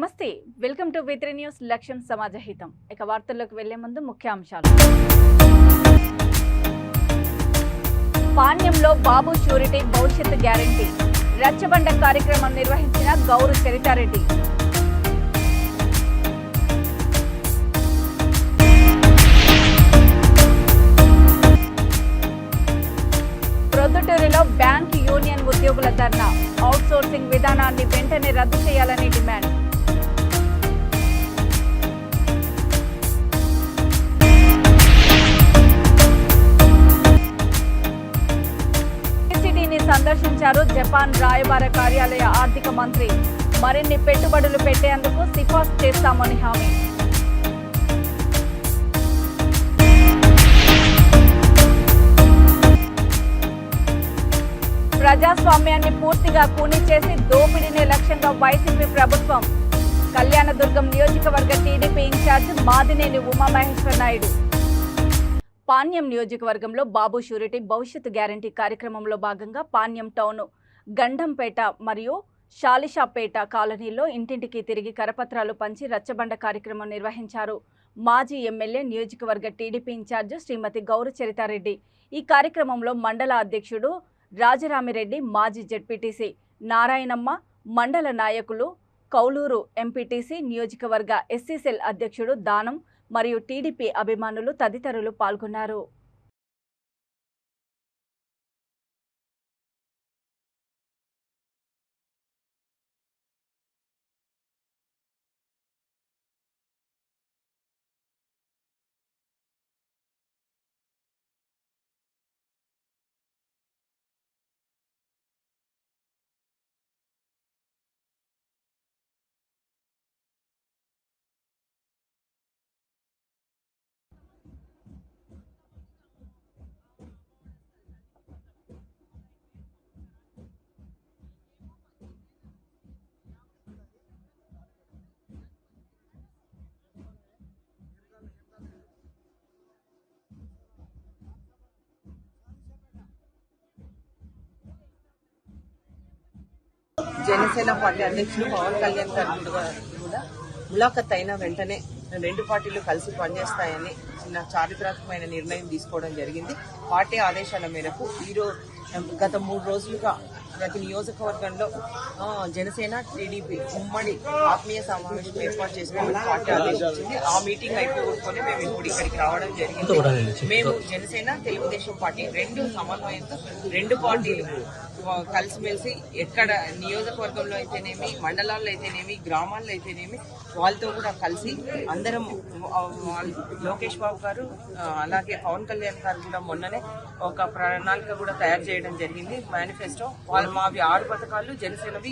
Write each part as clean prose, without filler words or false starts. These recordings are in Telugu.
నమస్తే, వెల్కమ్ టు V3 న్యూస్. లక్ష్యం సమాజహితం. ఇక వార్తల్లోకి వెళ్లే ముందు ముఖ్యాంశాలు. పాణ్యంలో బాబు షూరిటీ భవిష్యత్ గ్యారంటీ. రచ్చబండ కార్యక్రమం నిర్వహించిన గౌరు చరితారెడ్డి. ప్రొద్దుటూరులో బ్యాంక్ యూనియన్ ఉద్యోగుల ధర్నా. అవుట్సోర్సింగ్ విధానాన్ని వెంటనే రద్దు చేయాలని డిమాండ్. సిటీని సందర్శించారు జపాన్ రాయబార కార్యాలయ ఆర్థిక మంత్రి. మరిన్ని పెట్టుబడులు పెట్టేందుకు సిఫార్సు చేస్తామని హామీ. ప్రజాస్వామ్యాన్ని పూర్తిగా కూని చేసి దోపిడీనే లక్ష్యంగా వైసీపీ ప్రభుత్వం. కళ్యాణదుర్గం నియోజకవర్గ టీడీపీ ఇన్ఛార్జ్ మాదినేని ఉమామహేశ్వర నాయుడు. పాణ్యం నియోజకవర్గంలో బాబు షూరిటీ భవిష్యత్ గ్యారంటీ కార్యక్రమంలో భాగంగా పాణ్యం టౌన్, గండంపేట మరియు షాలిషాపేట కాలనీలో ఇంటింటికి తిరిగి కరపత్రాలు పంచి రచ్చబండ కార్యక్రమం నిర్వహించారు. మాజీ ఎమ్మెల్యే, నియోజకవర్గ టీడీపీ ఇన్ఛార్జ్ శ్రీమతి గౌరు చరితారెడ్డి. ఈ కార్యక్రమంలో మండల అధ్యక్షుడు రాజరామిరెడ్డి, మాజీ జెడ్పీటీసీ నారాయణమ్మ, మండల నాయకులు, కౌలూరు ఎంపీటీసీ, నియోజకవర్గ ఎస్సీ సెల్ అధ్యక్షుడు దానం మరియు టీడీపీ అభిమానులు తదితరులు పాల్గొన్నారు. జనసేన పార్టీ అధ్యక్షులు పవన్ కళ్యాణ్ గారు కూడా ములాఖత్ అయిన వెంటనే రెండు పార్టీలు కలిసి పనిచేస్తాయని చిన్న చారిత్రాత్మకమైన నిర్ణయం తీసుకోవడం జరిగింది. పార్టీ ఆదేశాల మేరకు గత 3 రోజులుగా ప్రతి నియోజకవర్గంలో జనసేన, టీడీపీ ఉమ్మడి ఆత్మీయ సమావేశం ఏర్పాటు చేసుకోవాలని పార్టీ ఆదేశించింది. ఆ మీటింగ్ అయిపోగొట్టుకొని మేము ఇప్పుడు ఇక్కడికి రావడం జరిగింది. మేము జనసేన, తెలుగుదేశం పార్టీ రెండు సమన్వయంతో రెండు పార్టీలు కలిసిమెలిసి ఎక్కడ నియోజకవర్గంలో అయితేనేమి, మండలాల్లో అయితేనేమి, గ్రామాల్లో అయితేనేమి వాళ్ళతో కూడా కలిసి అందరం లోకేష్ బాబు గారు అలాగే పవన్ కళ్యాణ్ గారు కూడా మొన్ననే ఒక ప్రణాళిక కూడా తయారు చేయడం జరిగింది, మేనిఫెస్టో. మావి 6 పథకాలు, జనసేనవి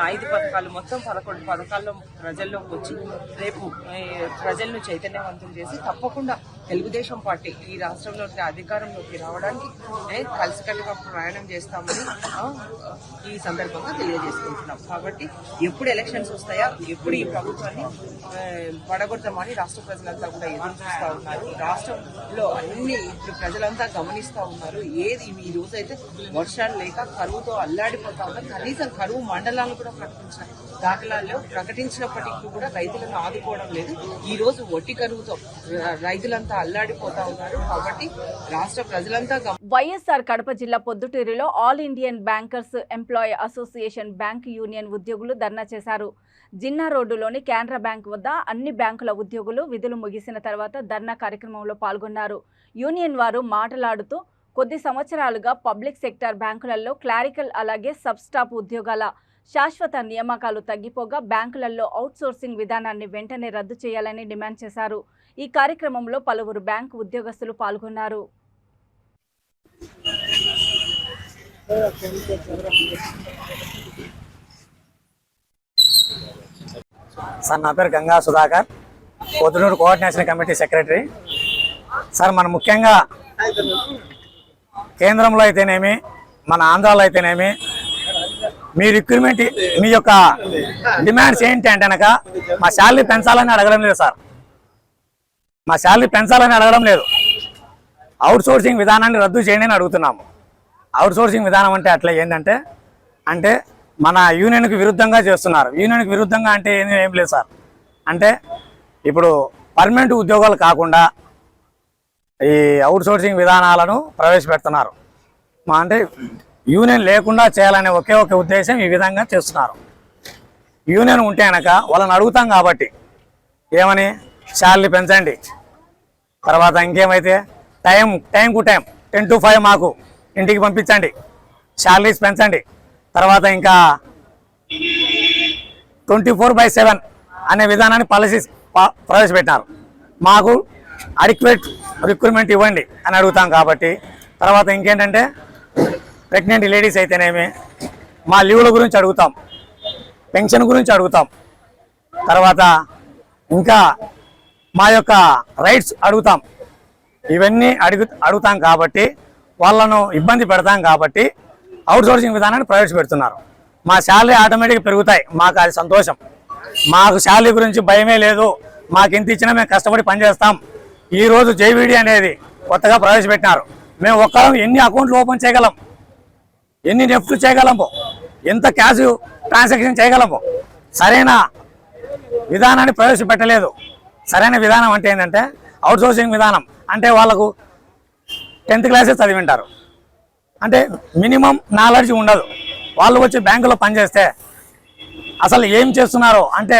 5 పథకాలు, మొత్తం 11 పథకాల్లో ప్రజల్లోకి వచ్చి రేపు ప్రజలను చైతన్యవంతం చేసి తప్పకుండా తెలుగుదేశం పార్టీ ఈ రాష్ట్రంలోకి అధికారంలోకి రావడానికి కలిసికట్టుగా ప్రయాణం చేస్తామని ఈ సందర్భంగా తెలియజేసుకుంటున్నాం. కాబట్టి ఎప్పుడు ఎలక్షన్స్ వస్తాయా, ఎప్పుడు ఈ ప్రభుత్వాన్ని పడగొడతామని రాష్ట్ర ప్రజలంతా కూడా ఎదురు చూస్తూ ఉన్నారు. రాష్ట్రంలో అన్ని ఇప్పుడు ప్రజలంతా గమనిస్తూ ఉన్నారు. ఏది ఈ రోజైతే వర్షాలు లేక కరువుతో అల్లాడిపోతా ఉన్నారు. కనీసం కరువు మండలాలు కూడా ప్రకటించినప్పటికీ కూడా రైతులను ఆదుకోవడం లేదు. ఈ రోజు ఒట్టి కరువుతో రైతులంతా అల్లాడిపోతా ఉన్నారు. కాబట్టి రాష్ట్ర ప్రజలంతా వైఎస్ఆర్ కడప జిల్లా పొద్దుటూరులో all Indian bankers employee association bank union ఉద్యోగులు ధర్నా చేశారు. జిన్నా రోడ్డులోని కెనరా బ్యాంక్ వద్ద అన్ని బ్యాంకుల ఉద్యోగులు విధులు ముగిసిన తర్వాత ధర్నా కార్యక్రమంలో పాల్గొన్నారు. యూనియన్ వారు మాట్లాడుతూ కొద్ది సంవత్సరాలుగా పబ్లిక్ సెక్టార్ బ్యాంకులలో క్లారికల్ అలాగే సబ్ స్టాఫ్ ఉద్యోగాల శాశ్వత నియామకాలు తగ్గిపోగా బ్యాంకులలో అవుట్సోర్సింగ్ విధానాన్ని వెంటనే రద్దు చేయాలని డిమాండ్ చేశారు. ఈ కార్యక్రమంలో పలువురు బ్యాంకు ఉద్యోగస్తులు పాల్గొన్నారు. సార్, నా పేరు Ganga Sudhakar, Poddunuru coordination committee secretary. Sir, మన ముఖ్యంగా కేంద్రంలో అయితేనేమి, మన ఆంధ్రాలో అయితేనేమి, మీ రిక్రూట్మెంట్, మీ యొక్క డిమాండ్స్ ఏంటి అంటే కనుక మా శాలరీ పెంచాలని అడగడం లేదు సార్. మా శాలరీ పెంచాలని అడగడం లేదు. అవుట్సోర్సింగ్ విధానాన్ని రద్దు చేయండి అని అడుగుతున్నాము. అవుట్సోర్సింగ్ విధానం అంటే అట్లా ఏంటంటే మన యూనియన్కి విరుద్ధంగా చేస్తున్నారు. యూనియన్కి విరుద్ధంగా అంటే ఏం లేదు సార్. అంటే ఇప్పుడు పర్మనెంట్ ఉద్యోగాలు కాకుండా ఈ అవుట్ సోర్సింగ్ విధానాలను ప్రవేశపెడుతున్నారు. అంటే యూనియన్ లేకుండా చేయాలనే ఒకే ఒక ఉద్దేశం ఈ విధంగా చేస్తున్నారు. యూనియన్ ఉంటే కనుక వాళ్ళని అడుగుతాం కాబట్టి ఏమని శాలరీ పెంచండి, తర్వాత ఇంకేమైతే టైం టు టైం 10 to 5 మాకు ఇంటికి పంపించండి, శాలరీస్ పెంచండి, తర్వాత ఇంకా 24/7 అనే విధానాన్ని పాలసీస్ ప్రవేశపెట్టినారు. మాకు అడిక్వేట్ రిక్రూట్మెంట్ ఇవ్వండి అని అడుగుతాం కాబట్టి, తర్వాత ఇంకేంటంటే ప్రెగ్నెంట్ లేడీస్ అయితేనేమి మా లీవుల గురించి అడుగుతాం, పెన్షన్ గురించి అడుగుతాం, తర్వాత ఇంకా మా యొక్క రైట్స్ అడుగుతాం. ఇవన్నీ అడుగుతాం కాబట్టి వాళ్ళను ఇబ్బంది పెడతాం కాబట్టి అవుట్ సోర్సింగ్ విధానాన్ని ప్రవేశపెడుతున్నారు. మా శాలరీ ఆటోమేటిక్గా పెరుగుతాయి, మాకు అది సంతోషం. మాకు శాలరీ గురించి భయమే లేదు, మాకు ఎంత ఇచ్చినా మేము కష్టపడి పనిచేస్తాం. ఈరోజు జేవీడీ అనేది కొత్తగా ప్రవేశపెట్టినారు. మేము ఒక్కరం ఎన్ని అకౌంట్లు ఓపెన్ చేయగలం, ఎన్ని నెఫ్ట్లు చేయగలము, ఎంత క్యాష్ ట్రాన్సాక్షన్ చేయగలము. సరైన విధానాన్ని ప్రవేశపెట్టలేదు. సరైన విధానం అంటే ఏంటంటే అవుట్ సోర్సింగ్ విధానం అంటే వాళ్ళకు 10th క్లాసే చదివింటారు, అంటే మినిమం నాలెడ్జ్ ఉండదు. వాళ్ళు వచ్చి బ్యాంకులో పనిచేస్తే అసలు ఏం చేస్తున్నారో అంటే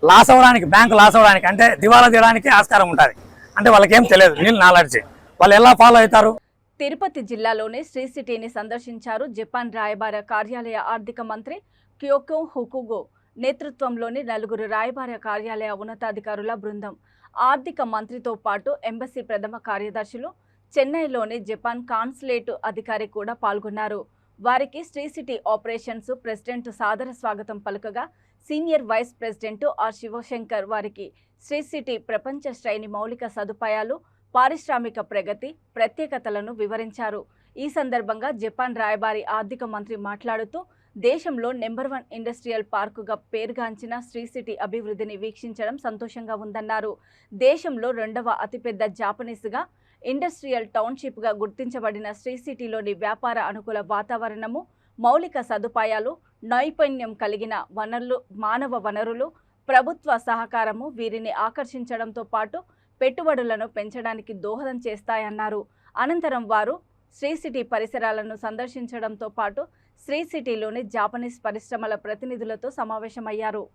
లాస్ అవ్వడానికి, బ్యాంకు లాస్ అవ్వడానికి అంటే దివాలా తీయడానికి ఆస్కారం ఉంటుంది. అంటే వాళ్ళకేం తెలియదు, నీళ్ళు నాలెడ్జ్, వాళ్ళు ఎలా ఫాలో అవుతారు. తిరుపతి జిల్లాలోని శ్రీ సిటీని సందర్శించారు జపాన్ రాయబార కార్యాలయ ఆర్థిక మంత్రి క్యోకో హుకుగో నేతృత్వంలోని 4 రాయబార కార్యాలయ ఉన్నతాధికారుల బృందం. ఆర్థిక మంత్రితో పాటు ఎంబసీ ప్రథమ కార్యదర్శులు, చెన్నైలోని జపాన్ కాన్సులేటు అధికారి కూడా పాల్గొన్నారు. వారికి శ్రీ సిటీ ఆపరేషన్స్ ప్రెసిడెంట్ సాదర స్వాగతం పలుకగా senior vice president R Shivashankar వారికి శ్రీ సిటీ ప్రపంచ శ్రేణి మౌలిక సదుపాయాలు, పారిశ్రామిక ప్రగతి, ప్రత్యేకతలను వివరించారు. ఈ సందర్భంగా జపాన్ రాయబారి ఆర్థిక మంత్రి మాట్లాడుతూ దేశంలో నెంబర్ 1 ఇండస్ట్రియల్ పార్కుగా పేరుగాంచిన శ్రీ సిటీ అభివృద్ధిని వీక్షించడం సంతోషంగా ఉందన్నారు. దేశంలో 2వ అతిపెద్ద జాపనీస్గా ఇండస్ట్రియల్ టౌన్షిప్గా గుర్తించబడిన శ్రీ సిటీలోని వ్యాపార అనుకూల వాతావరణము, మౌలిక సదుపాయాలు, నైపుణ్యం కలిగిన మానవ వనరులు, ప్రభుత్వ సహకారము వీరిని ఆకర్షించడంతో పాటు పెట్టుబడులను పెంచడానికి దోహదం చేస్తాయన్నారు. అనంతరం వారు శ్రీ సిటీ పరిసరాలను సందర్శించడంతో పాటు శ్రీ సిటీలోని జాపనీస్ పరిశ్రమల ప్రతినిధులతో సమావేశమయ్యారు.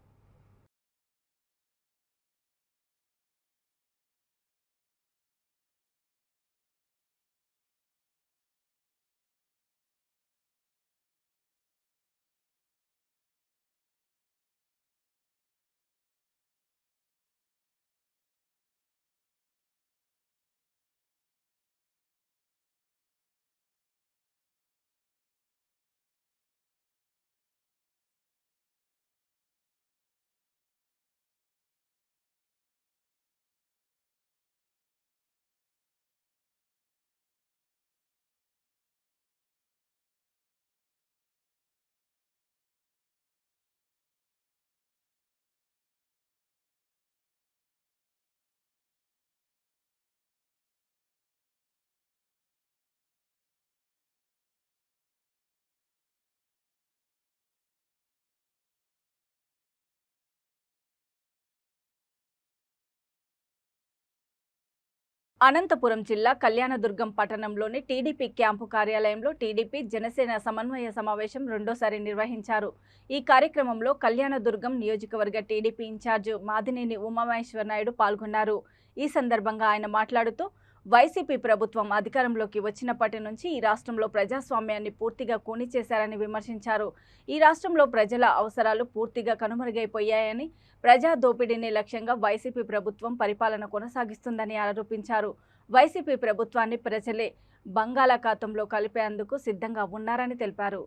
అనంతపురం జిల్లా కళ్యాణదుర్గం పట్టణంలోని టీడీపీ క్యాంపు కార్యాలయంలో టీడీపీ జనసేన సమన్వయ సమావేశం రెండోసారి నిర్వహించారు. ఈ కార్యక్రమంలో కళ్యాణదుర్గం నియోజకవర్గ టీడీపీ ఇన్ఛార్జ్ మాదినేని ఉమామహేశ్వర నాయుడు పాల్గొన్నారు. ఈ సందర్భంగా ఆయన మాట్లాడుతూ వైసీపీ ప్రభుత్వం అధికారంలోకి వచ్చినప్పటి నుంచి ఈ రాష్ట్రంలో ప్రజాస్వామ్యాన్ని పూర్తిగా కూని చేశారని విమర్శించారు. ఈ రాష్ట్రంలో ప్రజల అవసరాలు పూర్తిగా కనుమరుగైపోయాయని, ప్రజా దోపిడీని లక్ష్యంగా వైసీపీ ప్రభుత్వం పరిపాలన కొనసాగిస్తుందని ఆరోపించారు. వైసీపీ ప్రభుత్వాన్ని ప్రజలే బంగాళాఖాతంలో కలిపేందుకు సిద్ధంగా ఉన్నారని తెలిపారు.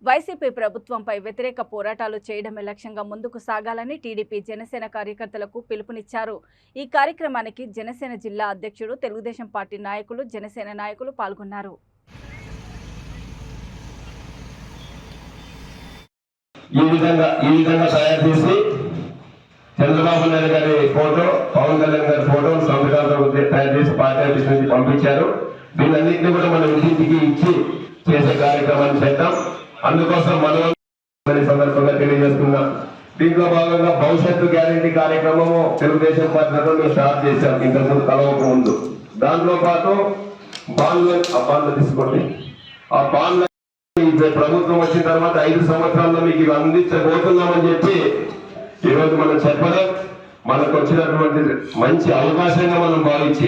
వైసీపీ ప్రభుత్వంపై వ్యతిరేక పోరాటాలు చేయడమే లక్ష్యంగా ముందుకు సాగాలని టీడీపీ జనసేన కార్యకర్తలకు పిలుపునిచ్చారు. ఈ కార్యక్రమానికి జనసేన జిల్లా అధ్యక్షుడు, తెలుగుదేశం పార్టీ నాయకులు, జనసేన నాయకులు పాల్గొన్నారు. ఈ విధంగా తయారు చేసి చంద్రబాబు నాయుడు గారి ఫోటో, పవన్ కళ్యాణ్ గారి ఫోటో సంవిధానంతో తయారు చేసి పార్టీ ఆఫీస్ నుంచి పంపించారు. వీళ్ళన్నింటినీ కూడా మనం ఇంటికి ఇచ్చి చేసే కార్యక్రమాన్ని చేద్దాం. అందుకోసం మనం సందర్భంగా తెలియజేస్తున్నా. దీంట్లో భాగంగా భవిష్యత్తు గ్యారెంటీ కార్యక్రమము తెలుగుదేశం పార్టీలో మేము స్టార్ట్ చేశాం ఇంతకుముందు కలవక ముందు. దాంట్లో పాటు బాండ్లు తీసుకోండి. ఆ బాండ్ల ప్రభుత్వం వచ్చిన తర్వాత 5 సంవత్సరాల్లో మీకు ఇవి అందించబోతున్నామని చెప్పి ఈరోజు మనం చెప్పడం మనకు వచ్చినటువంటి మంచి అవకాశంగా మనం భావించి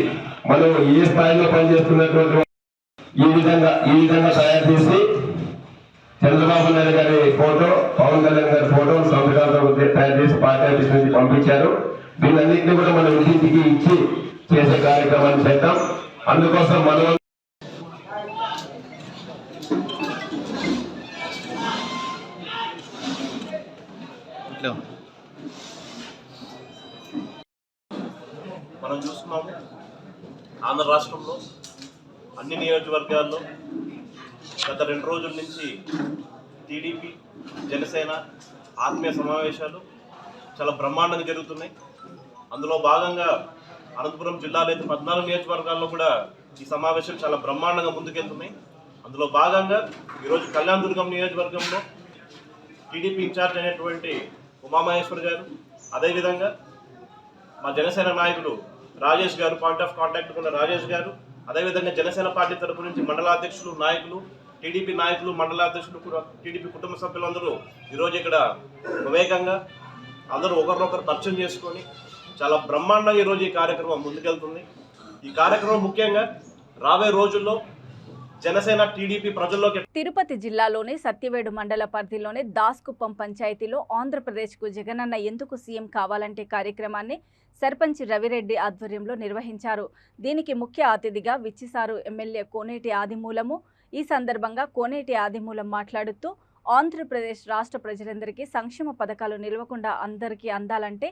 మనం ఏ స్థాయిలో పనిచేస్తున్నటువంటి ఈ విధంగా తయారు చేసి చంద్రబాబు నాయుడు గారి ఫోటో, పవన్ కళ్యాణ్ గారి ఫోటో సంతకాలతో తయారు చేసి పార్టీ ఆఫీస్ నుంచి పంపించారు. దీనన్నింటినీ కూడా మనం ఇంటింటికి ఇచ్చి చేసే కార్యక్రమాన్ని చేద్దాం. అందుకోసం మనం చూస్తున్నాము ఆంధ్ర రాష్ట్రంలో అన్ని నియోజకవర్గాల్లో గత 2 రోజుల నుంచి టీడీపీ జనసేన ఆత్మీయ సమావేశాలు చాలా బ్రహ్మాండంగా జరుగుతున్నాయి. అందులో భాగంగా అనంతపురం జిల్లాలో అయితే 14 నియోజకవర్గాల్లో కూడా ఈ సమావేశాలు చాలా బ్రహ్మాండంగా ముందుకెళ్తున్నాయి. అందులో భాగంగా ఈరోజు కళ్యాణదుర్గం నియోజకవర్గంలో టీడీపీ ఇన్ఛార్జ్ అయినటువంటి ఉమామహేశ్వర్ గారు, అదేవిధంగా మా జనసేన నాయకుడు రాజేష్ గారు, పాయింట్ ఆఫ్ కాంటాక్ట్ ఉన్న రాజేష్ గారు, అదేవిధంగా జనసేన పార్టీ తరపు నుంచి మండలాధ్యక్షులు, నాయకులు, టీడీపీ నాయకులు, మండలాధ్యక్షులు కూడా, టీడీపీ కుటుంబ సభ్యులందరూ ఈరోజు ఇక్కడ వివేకంగా అందరూ ఒకరినొకరు పరిచయం చేసుకొని చాలా బ్రహ్మాండంగా ఈరోజు ఈ కార్యక్రమం ముందుకెళ్తుంది. ఈ కార్యక్రమం ముఖ్యంగా రాబోయే రోజుల్లో జనసేన టీడీపీ ప్రజల్లోకి. తిరుపతి జిల్లాలోని సత్యవేడు మండల పరిధిలోని దాస్కుప్పం పంచాయతీలో ఆంధ్రప్రదేశ్కు జగనన్న ఎందుకు సీఎం కావాలంటే కార్యక్రమాన్ని సర్పంచ్ రవిరెడ్డి ఆధ్వర్యంలో నిర్వహించారు. దీనికి ముఖ్య అతిథిగా విచ్చిసారు ఎమ్మెల్యే కోనేటి ఆదిమూలము. ఈ సందర్భంగా కోనేటి ఆదిమూలం మాట్లాడుతూ ఆంధ్రప్రదేశ్ రాష్ట్ర ప్రజలందరికీ సంక్షేమ పథకాలు నిలవకుండా అందరికీ అందాలంటే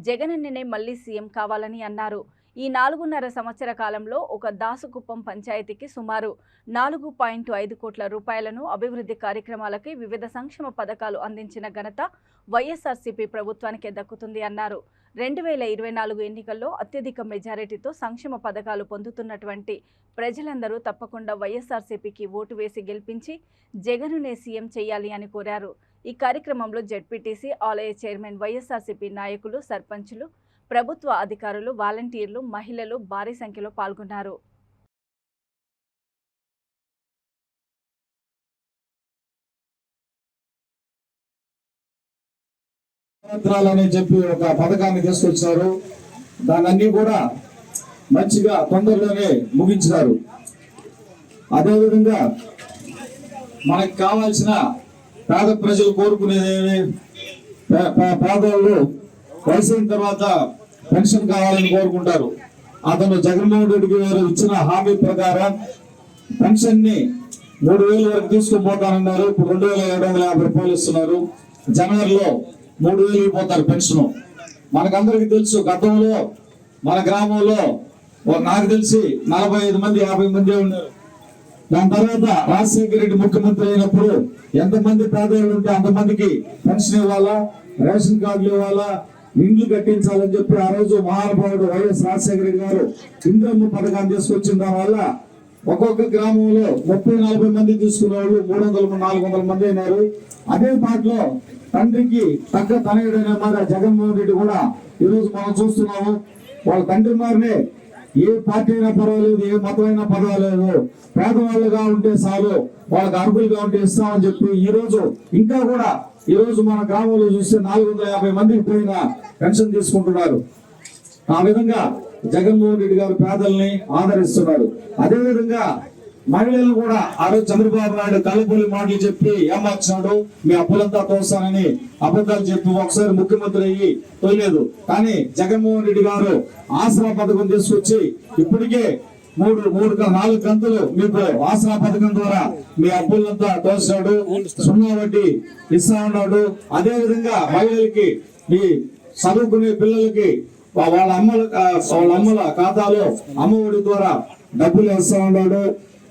జగనన్ననే మళ్లీ సీఎం కావాలని అన్నారు. ఈ 4.5 సంవత్సర కాలంలో ఒక దాసుకుప్పం పంచాయతీకి సుమారు 4.5 కోట్ల రూపాయలను అభివృద్ధి కార్యక్రమాలకి వివిధ సంక్షేమ పథకాలు అందించిన ఘనత వైఎస్ఆర్సీపీ ప్రభుత్వానికే దక్కుతుంది అన్నారు. 2024 ఎన్నికల్లో అత్యధిక మెజారిటీతో సంక్షేమ పథకాలు పొందుతున్నటువంటి ప్రజలందరూ తప్పకుండా వైఎస్ఆర్సీపీకి ఓటు వేసి గెలిపించి జగనునే సీఎం చేయాలి అని కోరారు. ఈ కార్యక్రమంలో జెడ్పీటీసీ ఆలయ చైర్మన్, వైఎస్ఆర్సీపీ నాయకులు, సర్పంచులు, ప్రభుత్వ అధికారులు, వాలంటీర్లు, మహిళలు భారీ సంఖ్యలో పాల్గొన్నారు. అని చెప్పి ఒక పథకాన్ని తీసుకొచ్చారు. దాన్ని కూడా మంచిగా తొందరలోనే ముగించారు. అదేవిధంగా మనకు కావాల్సిన పేద ప్రజలు కోరుకునేది, పేదవాళ్ళు వయసైన తర్వాత పెన్షన్ కావాలని కోరుకుంటారు. అతను జగన్మోహన్ రెడ్డి గారు ఇచ్చిన హామీ ప్రకారం పెన్షన్ ని 3,000 వరకు తీసుకుపోతానన్నారు. ఇప్పుడు 2,750 రూపాయలు ఇస్తున్నారు. జనవరిలో 3,000 పోతారు పెన్షన్. మనకందరికి తెలుసు, గతంలో మన గ్రామంలో నాకు తెలిసి 45 మంది 50 మంది ఉన్నారు. దాని తర్వాత రాజశేఖర రెడ్డి ముఖ్యమంత్రి అయినప్పుడు ఎంతమంది పేదవాళ్ళు ఉంటే అంతమందికి పెన్షన్ ఇవ్వాలా, రేషన్ కార్డులు ఇవ్వాలా, ఇండ్లు కట్టించాలని చెప్పి ఆ రోజు మహానుభావుడు వైఎస్ రాజశేఖర రెడ్డి గారు ఇంద్రమ్మ పథకాన్ని తీసుకొచ్చిన దానివల్ల ఒక్కొక్క గ్రామంలో 30-40 మంది తీసుకునే వాళ్ళు 300-400 మంది అయినారు. అదే పాటలో తండ్రికి తగ్గ తనయుడైన మాట జగన్మోహన్ రెడ్డి కూడా ఈరోజు మనం చూస్తున్నాము. వాళ్ళ తండ్రి మారినే ఏ పార్టీ అయినా పర్వాలేదు, ఏ మతం అయినా పర్వాలేదు, పేదవాళ్ళుగా ఉంటే చాలు, వాళ్ళకి అర్హులుగా ఉంటే ఇస్తామని చెప్పి ఇంకా కూడా ఈ రోజు మన గ్రామంలో చూస్తే 450 మందికి పైన పెన్షన్ తీసుకుంటున్నారు. ఆ విధంగా జగన్మోహన్ రెడ్డి గారు పేదల్ని ఆదరిస్తున్నారు. అదే విధంగా మహిళలు కూడా ఆ రోజు చంద్రబాబు నాయుడు కళ్ళబొల్లి మాటలు చెప్పి ఏమార్చినాడు, మీ అప్పులంతా తోస్తానని అబద్ధాలు చెప్పి ఒకసారి ముఖ్యమంత్రి అయ్యి తోలేదు. కానీ జగన్మోహన్ రెడ్డి గారు ఆసరా పథకం తీసుకొచ్చి ఇప్పటికే 4 కంతులు మీకు ఆసరా పథకం ద్వారా మీ అప్పులంతా తోసాడు, 0 వడ్డీ ఇస్తా ఉన్నాడు. అదే విధంగా మహిళలకి ఈ చదువుకునే పిల్లలకి వాళ్ళ అమ్మల ఖాతాలో అమ్మఒడి ద్వారా డబ్బులు వేస్తా ఉన్నాడు.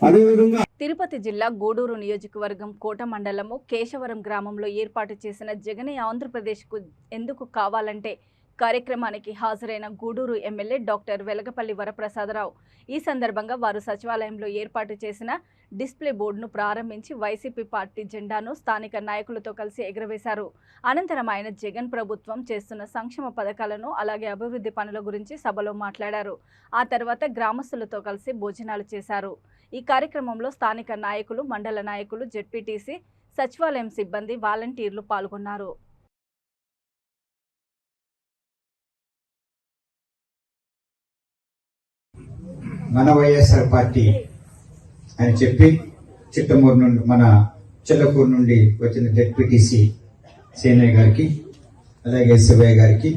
అదేవిధంగా తిరుపతి జిల్లా గూడూరు నియోజకవర్గం కోట మండలము కేశవరం గ్రామంలో ఏర్పాటు చేసిన జగనే ఆంధ్రప్రదేశ్కు ఎందుకు కావాలంటే కార్యక్రమానికి హాజరైన గూడూరు ఎమ్మెల్యే డాక్టర్ వెలగపల్లి వరప్రసాదరావు. ఈ సందర్భంగా వారు సచివాలయంలో ఏర్పాటు చేసిన డిస్ప్లే బోర్డును ప్రారంభించి వైసీపీ పార్టీ జెండాను స్థానిక నాయకులతో కలిసి ఎగురవేశారు. అనంతరం ఆయన జగన్ ప్రభుత్వం చేస్తున్న సంక్షేమ పథకాలను అలాగే అభివృద్ధి పనుల గురించి సభలో మాట్లాడారు. ఆ తర్వాత గ్రామస్తులతో కలిసి భోజనాలు చేశారు. ఈ కార్యక్రమంలో స్థానిక నాయకులు, మండల నాయకులు, జెడ్పీటీసీ, సచివాలయం సిబ్బంది, వాలంటీర్లు పాల్గొన్నారు. మన వైఎస్ఆర్ పార్టీ అని చెప్పి చిట్టమూరు నుండి మన చిల్లకూరు నుండి వచ్చిన జెడ్పీటీసీ సేనయ్య గారికి, అలాగే శివయ్య గారికి,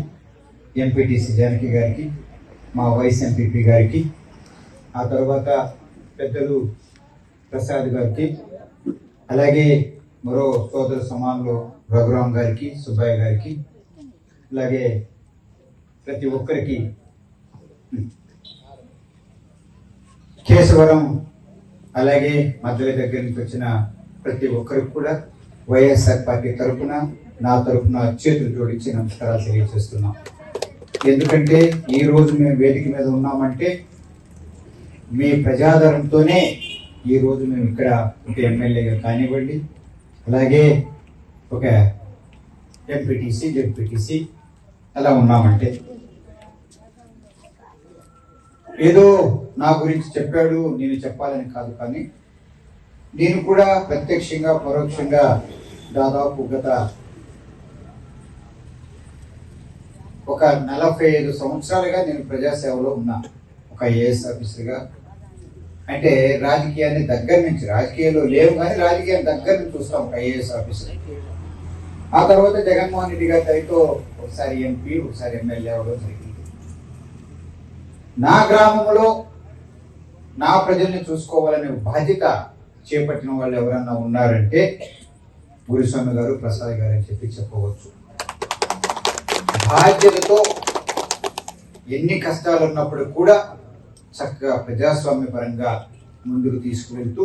ఎంపీటీసీ జానకి గారికి, మా వైస్ ఎంపీపీ గారికి, ఆ తర్వాత పెద్దలు ప్రసాద్ గారికి, అలాగే మరో సోదర సమానులు రఘురామ్ గారికి, సుబ్బయ్య గారికి, అలాగే ప్రతి ఒక్కరికి, కేశవరం అలాగే మధ్యలో దగ్గర నుంచి వచ్చిన ప్రతి ఒక్కరికి కూడా వైఎస్ఆర్ పార్టీ తరఫున, నా తరఫున చేతులు జోడించి నమస్కారాలు తెలియజేస్తున్నాం. ఎందుకంటే ఈ రోజు మేము వేదిక మీద ఉన్నామంటే మీ ప్రజాదరణతోనే ఈ రోజు మేము ఇక్కడ ఒక ఎమ్మెల్యేగా కానివ్వండి, అలాగే ఒక ఎంపీటీసీ, జెడ్పీటీసీ అలా ఉన్నామంటే ఏదో నా గురించి చెప్పాడు నేను చెప్పాలని కాదు, కానీ నేను కూడా ప్రత్యక్షంగా పరోక్షంగా దాదాపు గత ఒక 45 సంవత్సరాలుగా నేను ప్రజాసేవలో ఉన్నా. ఒక ఐఏఎస్ ఆఫీసర్గా, అంటే రాజకీయాన్ని దగ్గర నుంచి, రాజకీయాల్లో లేవు కానీ రాజకీయాన్ని దగ్గర నుంచి చూస్తాం ఒక ఐఏఎస్ ఆఫీసర్. ఆ తర్వాత జగన్మోహన్ రెడ్డి గారి దయతో ఒకసారి ఎంపీ, ఒకసారి ఎమ్మెల్యే అవ్వడం జరిగింది. నా గ్రామంలో నా ప్రజల్ని చూసుకోవాలనే బాధ్యత చేపట్టిన వాళ్ళు ఎవరన్నా ఉన్నారంటే గురుస్వామి గారు, ప్రసాద్ గారు అని చెప్పి చెప్పవచ్చు. బాధ్యతతో ఎన్ని కష్టాలు ఉన్నప్పుడు కూడా చక్కగా ప్రజాస్వామ్య పరంగా ముందుకు తీసుకువెళ్తూ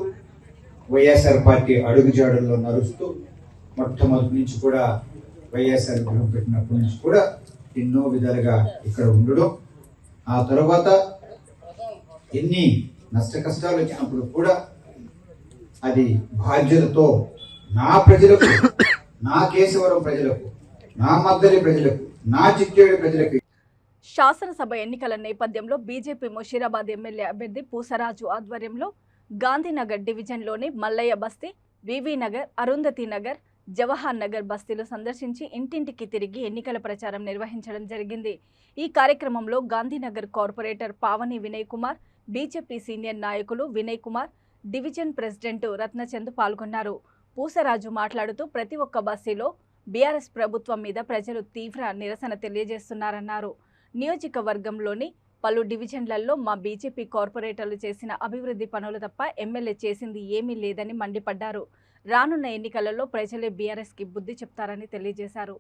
వైఎస్ఆర్ పార్టీ అడుగుజాడల్లో నడుస్తూ మొట్టమొదటి నుంచి కూడా వైఎస్ఆర్ గృహం పెట్టినప్పటి నుంచి కూడా ఎన్నో విధాలుగా ఇక్కడ ఉండడం, ఆ తర్వాత ఎన్ని నష్ట కష్టాలు వచ్చినప్పుడు కూడా అది బాధ్యతతో నా ప్రజలకు, నా కేశవరం ప్రజలకు, నా మద్దలి ప్రజలకు, నా చిట్టేడు ప్రజలకు. శాసనసభ ఎన్నికల నేపథ్యంలో బీజేపీ ముషీరాబాద్ ఎమ్మెల్యే అభ్యర్థి పూసరాజు ఆధ్వర్యంలో గాంధీనగర్ డివిజన్లోని మల్లయ్య బస్తీ, వివి నగర్, అరుంధతి నగర్, జవహర్ నగర్ బస్తీలు సందర్శించి ఇంటింటికి తిరిగి ఎన్నికల ప్రచారం నిర్వహించడం జరిగింది. ఈ కార్యక్రమంలో Gandhinagar corporator Pavani Vinay Kumar, BJP senior నాయకులు వినయ్ కుమార్, డివిజన్ ప్రెసిడెంట్ రత్నచంద్ పాల్గొన్నారు. పూసరాజు మాట్లాడుతూ ప్రతి ఒక్క బస్తీలో బీఆర్ఎస్ ప్రభుత్వం మీద ప్రజలు తీవ్ర నిరసన తెలియజేస్తున్నారన్నారు. నియోజకవర్గంలోని పలు డివిజన్లలో మా బీజేపీ కార్పొరేటర్లు చేసిన అభివృద్ధి పనులు తప్ప ఎమ్మెల్యే చేసింది ఏమీ లేదని మండిపడ్డారు. రానున్న ఎన్నికలలో ప్రజలే బీఆర్ఎస్కి బుద్ధి చెప్తారని తెలియజేశారు.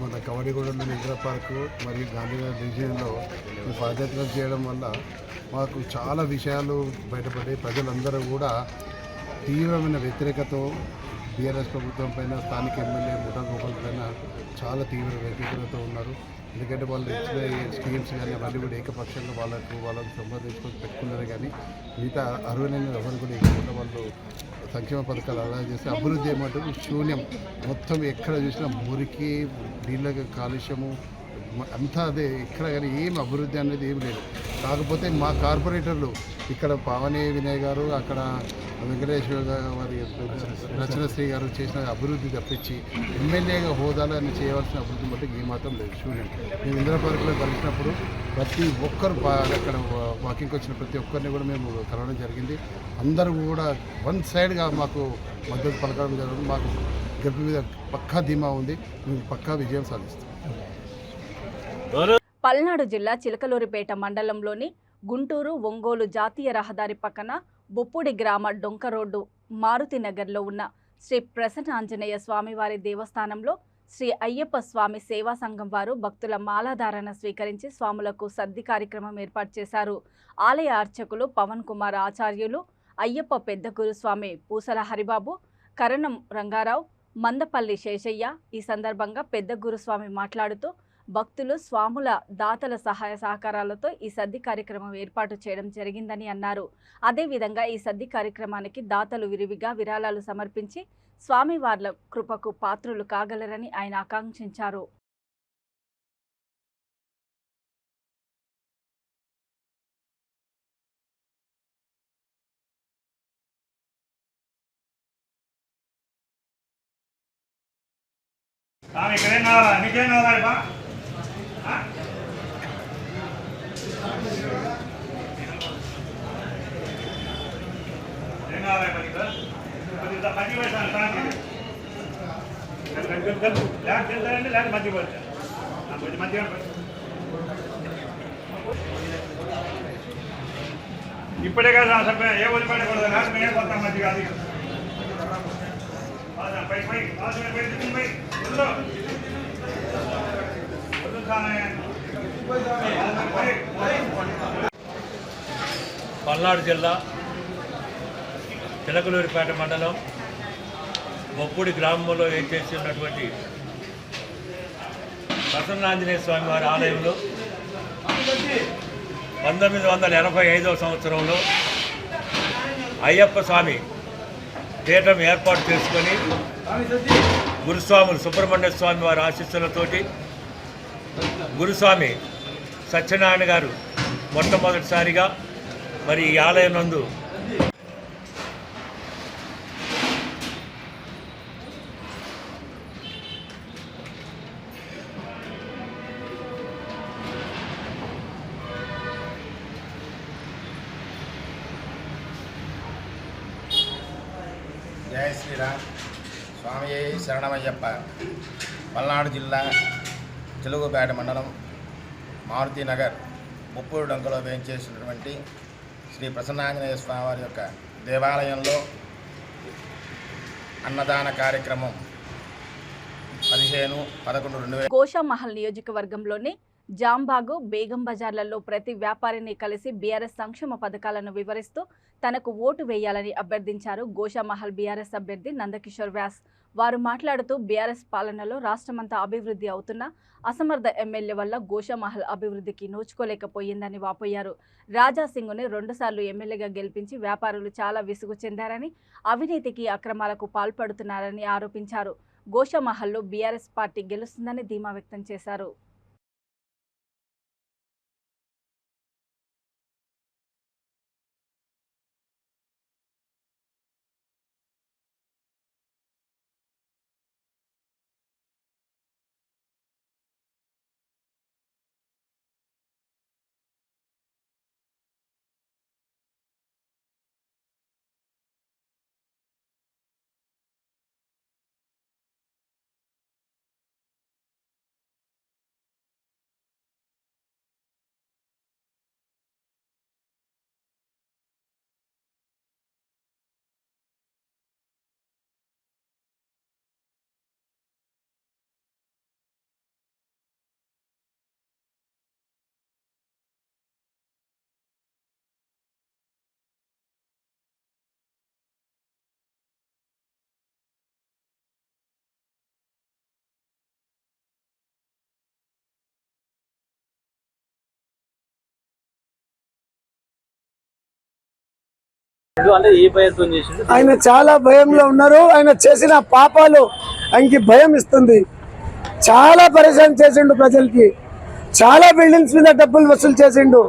మన కవడిగూడలో ఇంద్ర పార్కు మరియు గాంధీనగర్ డివిజన్లో పాదయాత్ర చేయడం వల్ల మాకు చాలా విషయాలు బయటపడి ప్రజలందరూ కూడా తీవ్రమైన వ్యతిరేకతో బీఆర్ఎస్ ప్రభుత్వం పైన, స్థానిక ఎమ్మెల్యే ముఠా గోపాల్ పైన చాలా తీవ్ర వ్యతిరేకతతో ఉన్నారు. ఎందుకంటే వాళ్ళు ఇచ్చిన స్కీమ్స్ కానీ అవన్నీ కూడా ఏకపక్షంగా వాళ్ళకు సంపాదించుకొని పెట్టుకున్నారు. కానీ మిగతా 69 ఎవరు కూడా ఇవ్వకుండా వాళ్ళు సంక్షేమ పథకాలు అలా చేస్తే అభివృద్ధి ఏమంటారు శూన్యం. మొత్తం ఎక్కడ చూసినా మురికి, నీళ్ళ కాలుష్యము, అంతా అదే. ఇక్కడ కానీ ఏం అభివృద్ధి అనేది ఏం లేదు. కాకపోతే మా కార్పొరేటర్లు ఇక్కడ పావని వినయ్ గారు, అక్కడ వెంకటేశ్వర వారి రచనశ్రీ గారు చేసిన అభివృద్ధి తప్పించి ఎమ్మెల్యేగా హోదాలో ఆయన చేయవలసిన అభివృద్ధి బట్టి ఏ మాత్రం లేదు. చూడండి, మేము ఇందిరా పార్కులో కలిసినప్పుడు ప్రతి ఒక్కరు అక్కడ వాకింగ్కి వచ్చిన ప్రతి ఒక్కరిని కూడా మేము కలవడం జరిగింది. అందరూ కూడా వన్ సైడ్గా మాకు మద్దతు పలకడం జరుగుతుంది. మాకు గెలుపు మీద పక్కా ధీమా ఉంది. మేము పక్కా విజయం సాధిస్తాం. పల్నాడు జిల్లా చిలకలూరిపేట మండలంలోని గుంటూరు ఒంగోలు జాతీయ రహదారి పక్కన బొప్పుడి గ్రామ డొంక రోడ్డు మారుతి నగర్లో ఉన్న శ్రీ ప్రసన్నాంజనేయ స్వామివారి దేవస్థానంలో శ్రీ అయ్యప్ప స్వామి సేవా సంఘం వారు భక్తుల మాలాధారణ స్వీకరించి స్వాములకు సద్ది కార్యక్రమం ఏర్పాటు చేశారు. ఆలయ అర్చకులు పవన్ కుమార్ ఆచార్యులు, అయ్యప్ప పెద్ద గురుస్వామి పూసల హరిబాబు, కరణం రంగారావు, మందపల్లి శేషయ్య ఈ సందర్భంగా పెద్ద గురుస్వామి మాట్లాడుతూ భక్తులు స్వాముల దాతల సహాయ సహకారాలతో ఈ సద్ది కార్యక్రమం ఏర్పాటు చేయడం జరిగిందని అన్నారు. అదేవిధంగా ఈ సద్ది కార్యక్రమానికి దాతలు విరివిగా విరాళాలు సమర్పించి స్వామివార్ల కృపకు పాత్రులు కాగలరని ఆయన ఆకాంక్షించారు. ఇప్పుడే కదా ఏ వదిలిపెట్టకూడదు. నేను కొత్త మధ్య కాదు. పల్నాడు జిల్లా చిలకలూరిపేట మండలం బొప్పుడి గ్రామంలో వేచేసి ఉన్నటువంటి ప్రసన్నాంజనేయ స్వామి వారి ఆలయంలో 1985వ సంవత్సరంలో అయ్యప్ప స్వామి పీఠం ఏర్పాటు చేసుకొని గురుస్వాములు సుబ్రహ్మణ్య స్వామి వారి ఆశీస్సులతోటి గురుస్వామి సత్యనారాయణ గారు మొట్టమొదటిసారిగా మరి ఈ ఆలయం నందు జయ శ్రీరామ్. స్వామి శరణమయ్యప్ప. పల్నాడు జిల్లా చిలుగుపేట మండలం మారుతి నగర్ ముప్పూరు డొంకలో వేయించేసినటువంటి శ్రీ ప్రసన్నాంజనేయ స్వామి వారి యొక్క దేవాలయంలో అన్నదాన కార్యక్రమం 15/11/2000 గోషామహల్ నియోజకవర్గంలోని జాంబాగు, బేగం బజార్లలో ప్రతి వ్యాపారిని కలిసి బీఆర్ఎస్ సంక్షేమ పథకాలను వివరిస్తూ తనకు ఓటు వేయాలని అభ్యర్థించారు గోషామహల్ బీఆర్ఎస్ అభ్యర్థి నందకిషోర్ వ్యాస్. వారు మాట్లాడుతూ బీఆర్ఎస్ పాలనలో రాష్ట్రమంతా అభివృద్ధి అవుతున్న అసమర్థ ఎమ్మెల్యే వల్ల గోషామహల్ అభివృద్ధికి నోచుకోలేకపోయిందని వాపోయారు. రాజాసింగ్ను 2 సార్లు ఎమ్మెల్యేగా గెలిపించి వ్యాపారులు చాలా విసుగు చెందారని, అవినీతికి అక్రమాలకు పాల్పడుతున్నారని ఆరోపించారు. గోషామహల్లో బీఆర్ఎస్ పార్టీ గెలుస్తుందని ధీమా వ్యక్తం చేశారు. ఆయన చాలా భయంలో ఉన్నారు. ఆయన చేసిన పాపాలు ఆయనకి భయం ఇస్తుంది. చాలా పరిశ్రమ చేసిండు ప్రజలకి. చాలా బిల్డింగ్స్ మీద డబ్బులు వసూలు చేసిండు.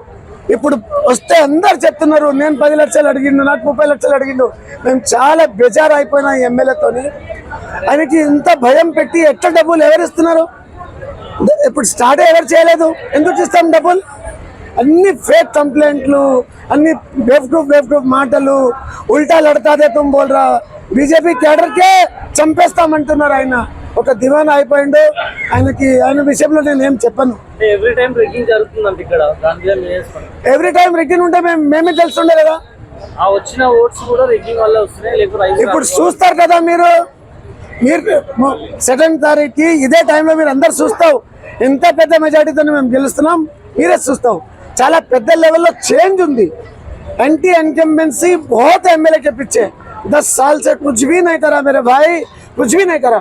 ఇప్పుడు వస్తే అందరు చెప్తున్నారు నేను 10 లక్షలు అడిగిండు, నాకు 30 లక్షలు అడిగిండు. మేము చాలా బెజార్ అయిపోయినా ఎమ్మెల్యేతోని. ఆయనకి ఇంత భయం పెట్టి ఎట్లా డబ్బులు ఎవరు ఇస్తున్నారు? ఇప్పుడు స్టార్ట్ ఎవరు చేయలేదు, ఎందుకు ఇస్తాం డబ్బులు? అన్ని ఫేక్ కంప్లైంట్లు, అన్ని బేఫ్రూఫ్ మాటలు, ఉల్టా లడతాదే తుమ్ బోల్రా. బీజేపీ క్యాడర్కే చంపేస్తామంటున్నారు. ఆయన ఒక దివానా అయిపోయిండు. ఆయన విషయంలో నేను ఏం చెప్పను. ఎవ్రీ టైం రిగ్గింగ్ జరుగుతుందంటే ఇక్కడ ఎవ్రీ టైం రిగ్గింగ్ ఉంటే మేమే తెలుస్తుండే కదా. ఆ వచ్చిన ఓట్స్ కూడా రిగ్గింగ్ వల్ల వస్తున్నాయి, లేకపోతే ఇప్పుడు చూస్తారు కదా మీరు 2వ తారీఖుకి ఇదే టైంలో మీరు అందరు చూస్తావు ఎంత పెద్ద మెజార్టీతో మేము గెలుస్తున్నాం. మీరే చూస్తావు చాలా పెద్ద లెవెల్లో చేంజ్ ఉంది. एंटी इनकम्बेंसी बहुत एमएलए के पीछे 10 साल से कुछ भी नहीं करा मेरे भाई, कुछ भी नहीं करा.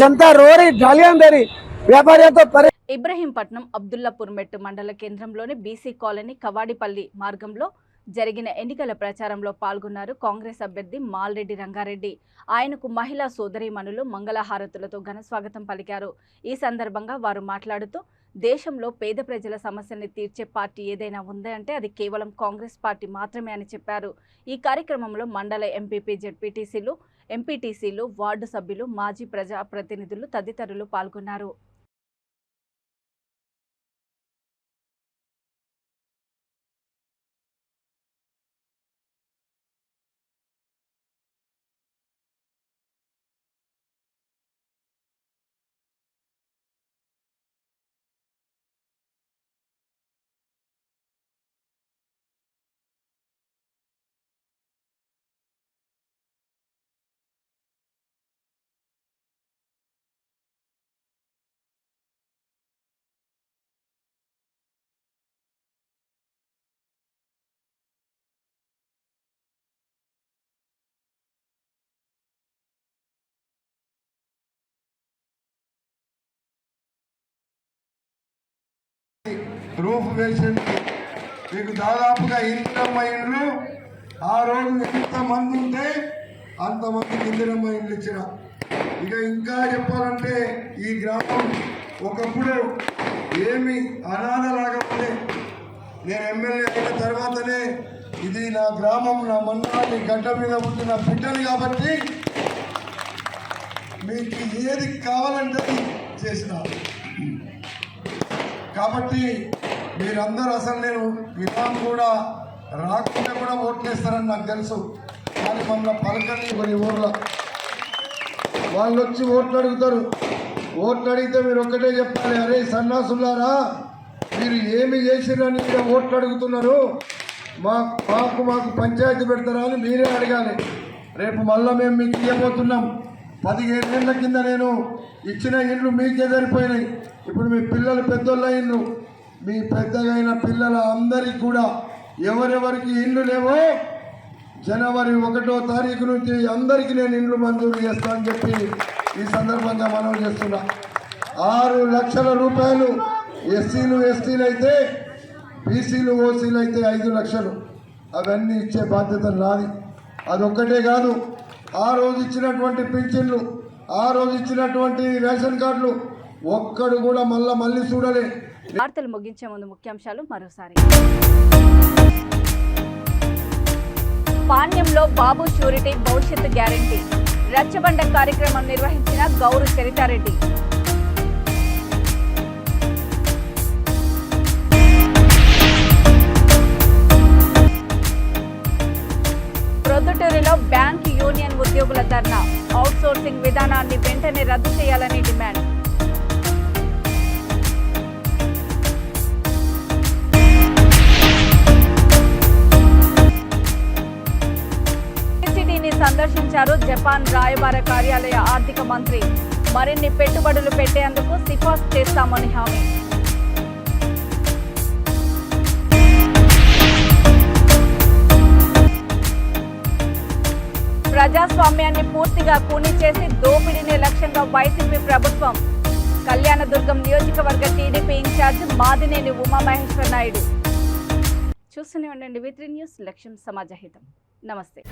जनता रो रही, गालियां दे रही, व्यापारी तो परे. ఇబ్రహీంపట్నం అబ్దుల్లాపూర్ మెట్టు మండల కేంద్రంలోని బీసీ కాలనీ కవాడిపల్లి మార్గంలో జరిగిన ఎన్నికల ప్రచారంలో పాల్గొన్నారు కాంగ్రెస్ అభ్యర్థి మాల్రెడ్డి రంగారెడ్డి. ఆయనకు మహిళా సోదరీమణులు మంగళహారతులతో ఘనస్వాగతం పలికారు. ఈ సందర్భంగా వారు మాట్లాడుతూ దేశంలో పేద ప్రజల సమస్యల్ని తీర్చే పార్టీ ఏదైనా ఉందంటే అది కేవలం కాంగ్రెస్ పార్టీ మాత్రమే అని చెప్పారు. ఈ కార్యక్రమంలో మండల ఎంపీపీ, జెడ్పీటీసీలు, ఎంపీటీసీలు, వార్డు సభ్యులు, మాజీ ప్రజాప్రతినిధులు తదితరులు పాల్గొన్నారు. రూఫ్ వేసింది. మీకు దాదాపుగా ఇందిరమ్మ ఇండ్లు ఆ రోజు ఎంతమంది ఉంటే అంతమందికి ఇందిరమ్మ ఇండ్లు ఇచ్చిన. ఇక ఇంకా చెప్పాలంటే ఈ గ్రామం ఒకప్పుడు ఏమి అనాథలాగా ఉంది. నేను ఎమ్మెల్యే అయిన తర్వాతనే ఇది నా గ్రామం, నా మండలాన్ని గడ్డ మీద పుట్టిన బిడ్డలు కాబట్టి మీకు ఏది కావాలంటే చేసిన. కాబట్టి మీరందరూ అసలు నేను విధానం కూడా రాకుండా కూడా ఓట్లేస్తారని నాకు తెలుసు. కానీ మమ్మల్ని పలకని కొన్ని ఊర్లో వాళ్ళు వచ్చి ఓట్లు అడుగుతారు. ఓట్లు అడిగితే మీరు ఒక్కటే చెప్పాలి, అరే సన్నాసులారా మీరు ఏమి చేసిరని మీరు ఓట్లు అడుగుతున్నారు, మాకు పంచాయతీ పెడతారా అని మీరే అడగాలి. రేపు మళ్ళీ మేము మీకు ఇవ్వబోతున్నాం. 15 ఏళ్ల కింద నేను ఇచ్చిన ఇండ్లు మీకే సరిపోయినాయి. ఇప్పుడు మీ పిల్లలు పెద్దోళ్ళ ఇండ్లు, మీ పెద్దగా అయిన పిల్లల అందరికీ కూడా ఎవరెవరికి ఇండ్లు లేవో జనవరి 1వ తారీఖు నుంచి అందరికీ నేను ఇండ్లు మంజూరు చేస్తానని చెప్పి ఈ సందర్భంగా మనం చేస్తున్నా. 6 లక్షల రూపాయలు ఎస్సీలు ఎస్టీలు అయితే, బీసీలు ఓసీలు అయితే 5 లక్షలు అవన్నీ ఇచ్చే బాధ్యత నాది. అదొక్కటే కాదు, ఆ రోజు ఇచ్చినటువంటి పింఛన్లు, ఆ రోజు ఇచ్చినటువంటి రేషన్ కార్డులు ఒక్కడు కూడా మళ్ళీ చూడలే. వార్తలు ముగించే ముందు ముఖ్యాంశాలు మరోసారి. పాణ్యంలో బాబు షూరిటీ భవిష్యత్తు గ్యారంటీ రచ్చబండ కార్యక్రమం నిర్వహించిన గౌరు చరితారెడ్డి. ప్రొద్దుటూరులో బ్యాంక్ యూనియన్ ఉద్యోగుల ధర్నా, అవుట్సోర్సింగ్ విధానాన్ని వెంటనే రద్దు చేయాలని డిమాండ్. సందర్శించారు జపాన్ రాయబార కార్యాలయ ఆర్థిక మంత్రి. మరిన్ని పెట్టుబడులు పెట్టేందుకు సిఫార్సు చేస్తామని హామీ. ప్రజాస్వామ్యాన్ని పూర్తిగా కూని చేసి దోపిడీనే లక్ష్యంగా వైసీపీ ప్రభుత్వం. కళ్యాణదుర్గం నియోజకవర్గ టీడీపీ ఇన్ఛార్జ్ మాదినేని ఉమామహేశ్వర్ నాయుడు. చూస్తూనే ఉండండి V3 న్యూస్, లక్ష్యం సమాజహితం. నమస్తే.